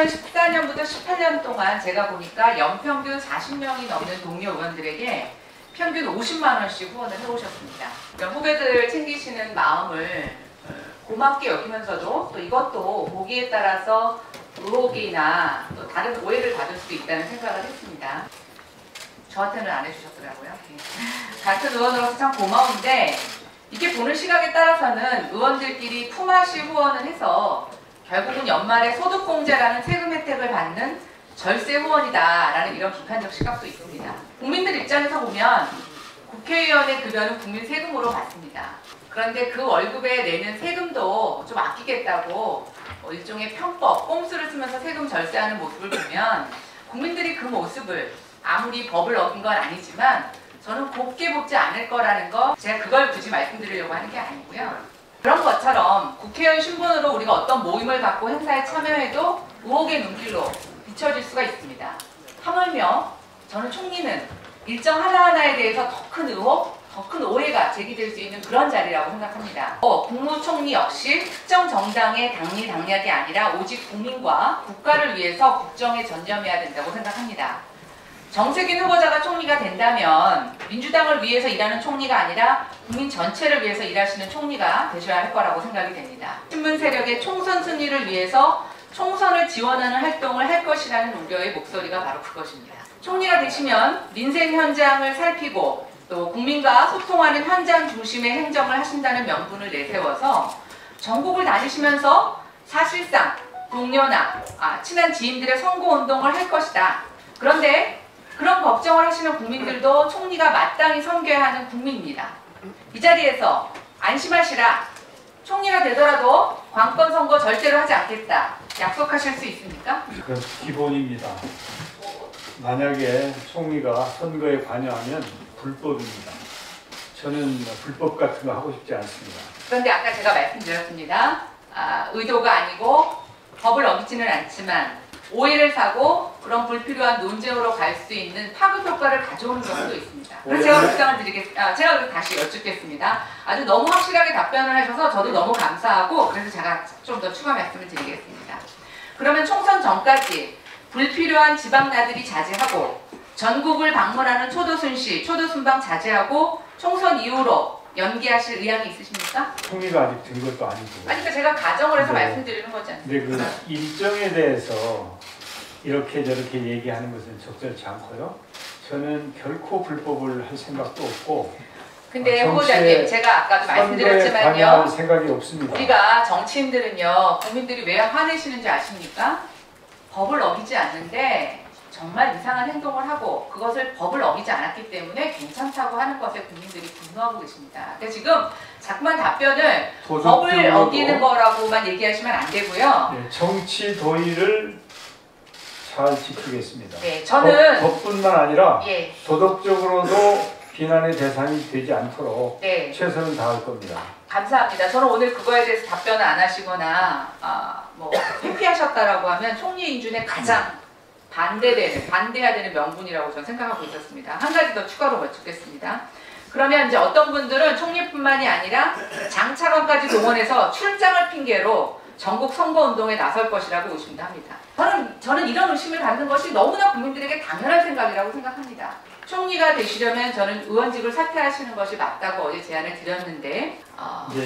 2014년부터 18년 동안 제가 보니까 연평균 40명이 넘는 동료 의원들에게 평균 50만 원씩 후원을 해오셨습니다. 그러니까 후배들을 챙기시는 마음을 고맙게 여기면서도 또 이것도 보기에 따라서 의혹이나 또 다른 오해를 받을 수도 있다는 생각을 했습니다. 저한테는 안 해주셨더라고요. 같은 의원으로서 참 고마운데 이렇게 보는 시각에 따라서는 의원들끼리 품앗이 후원을 해서 결국은 연말에 소득공제라는 세금 혜택을 받는 절세 후원이다라는 이런 비판적 시각도 있습니다. 국민들 입장에서 보면 국회의원의 급여는 국민 세금으로 받습니다. 그런데 그 월급에 내는 세금도 좀 아끼겠다고 일종의 편법, 꼼수를 쓰면서 세금 절세하는 모습을 보면 국민들이 그 모습을 아무리 법을 어긴 건 아니지만 저는 곱게 보지 않을 거라는 거, 제가 그걸 굳이 말씀드리려고 하는 게 아니고요. 그런 것처럼 국회의원 신분으로 우리가 어떤 모임을 갖고 행사에 참여해도 의혹의 눈길로 비춰질 수가 있습니다. 하물며 저는 총리는 일정 하나하나에 대해서 더 큰 의혹, 더 큰 오해가 제기될 수 있는 그런 자리라고 생각합니다. 국무총리 역시 특정 정당의 당리 당략이 아니라 오직 국민과 국가를 위해서 국정에 전념해야 된다고 생각합니다. 정세균 후보자가 총리가 된다면 민주당을 위해서 일하는 총리가 아니라 국민 전체를 위해서 일하시는 총리가 되셔야 할 거라고 생각이 됩니다. 신문 세력의 총선 승리를 위해서 총선을 지원하는 활동을 할 것이라는 우려의 목소리가 바로 그것입니다. 총리가 되시면 민생 현장을 살피고 또 국민과 소통하는 현장 중심의 행정을 하신다는 명분을 내세워서 전국을 다니시면서 사실상 동료나 친한 지인들의 선거운동을 할 것이다. 그런데 그런 걱정을 하시는 국민들도 총리가 마땅히 섬겨야 하는 국민입니다. 이 자리에서 안심하시라. 총리가 되더라도 관건 선거 절대로 하지 않겠다. 약속하실 수 있습니까? 그건 기본입니다. 만약에 총리가 선거에 관여하면 불법입니다. 저는 불법 같은 거 하고 싶지 않습니다. 그런데 아까 제가 말씀드렸습니다. 의도가 아니고 법을 어기지는 않지만 오해를 사고 그런 불필요한 논쟁으로 갈 수 있는 파급 효과를 가져오는 경우도 있습니다. 그래서 제가 답변을 드리겠습니다. 제가 다시 여쭙겠습니다. 아주 너무 확실하게 답변을 하셔서 저도 너무 감사하고 그래서 제가 좀 더 추가 말씀을 드리겠습니다. 그러면 총선 전까지 불필요한 지방 나들이 자제하고 전국을 방문하는 초도순시, 초도순방 자제하고 총선 이후로 연기하실 의향이 있으십니까? 총리가 아직 된 것도 아니고. 그러니까 제가 가정을 해서 말씀드리는 거지 않습니까? 근데 그 일정에 대해서 이렇게 저렇게 얘기하는 것은 적절치 않고요. 저는 결코 불법을 할 생각도 없고. 근데 후보자님, 제가 아까도 말씀드렸지만요. 생각이 없습니다. 우리가 정치인들은요, 국민들이 왜 화내시는지 아십니까? 법을 어기지 않는데 정말 이상한 행동을 하고 그것을 법을 어기지 않았기 때문에 괜찮다고 하는 것에 국민들이 분노하고 계십니다. 그러니까 지금 자꾸만 답변을 법을 어기는 거라고만 얘기하시면 안 되고요. 네, 정치 도의를 잘 지키겠습니다. 네, 저는 법뿐만 아니라 예. 도덕적으로도 비난의 대상이 되지 않도록 네. 최선을 다할 겁니다. 감사합니다. 저는 오늘 그거에 대해서 답변을 안 하시거나 회피하셨다라고 하면 총리 인준에 가장 반대해야 되는 명분이라고 저는 생각하고 있었습니다. 한 가지 더 추가로 여쭙겠습니다. 그러면 이제 어떤 분들은 총리뿐만이 아니라 장차관까지 동원해서 출장을 핑계로 전국 선거운동에 나설 것이라고 의심도 합니다. 저는 이런 의심을 갖는 것이 너무나 국민들에게 당연한 생각이라고 생각합니다. 총리가 되시려면 저는 의원직을 사퇴하시는 것이 맞다고 어제 제안을 드렸는데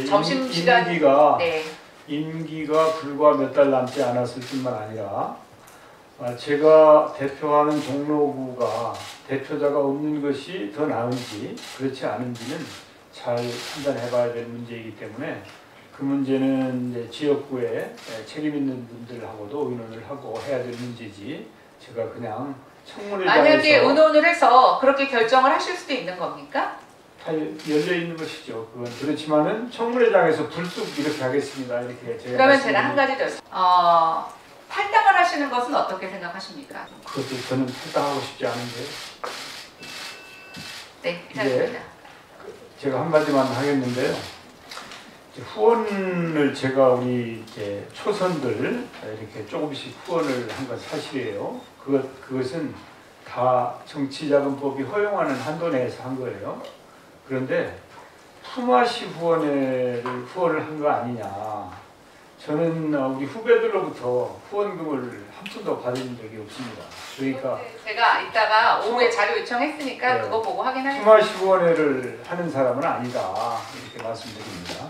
점심시간 임기가 불과 몇 달 남지 않았을 뿐만 아니라 제가 대표하는 종로구가 대표자가 없는 것이 더 나은지 그렇지 않은지는 잘 판단해 봐야 될 문제이기 때문에 그 문제는 이제 지역구에 책임 있는 분들하고도 의논을 하고 해야 될 문제지 제가 그냥 청문회장에서 만약에 의논을 해서 그렇게 결정을 하실 수도 있는 겁니까? 다 열려 있는 것이죠. 그건 그렇지만은 청문회장에서 불쑥 이렇게 하겠습니다. 이렇게 제가 그러면 제가 한 가지 더 탈당을 하시는 것은 어떻게 생각하십니까? 그것도 저는 탈당하고 싶지 않은데. 네, 이상입니다. 제가 한마디만 하겠는데요. 후원을 제가 우리 이제 초선들 이렇게 조금씩 후원을 한 건 사실이에요. 그것은 다 정치자금법이 허용하는 한도 내에서 한 거예요. 그런데 품앗이 후원을 한 거 아니냐. 저는 우리 후배들로부터 후원금을 한 푼도 받은 적이 없습니다. 그러니까 제가 이따가 오후에 자료 요청했으니까 네. 그거 보고 확인하겠습니다. 수마시원회를 하는 사람은 아니다 이렇게 말씀드립니다.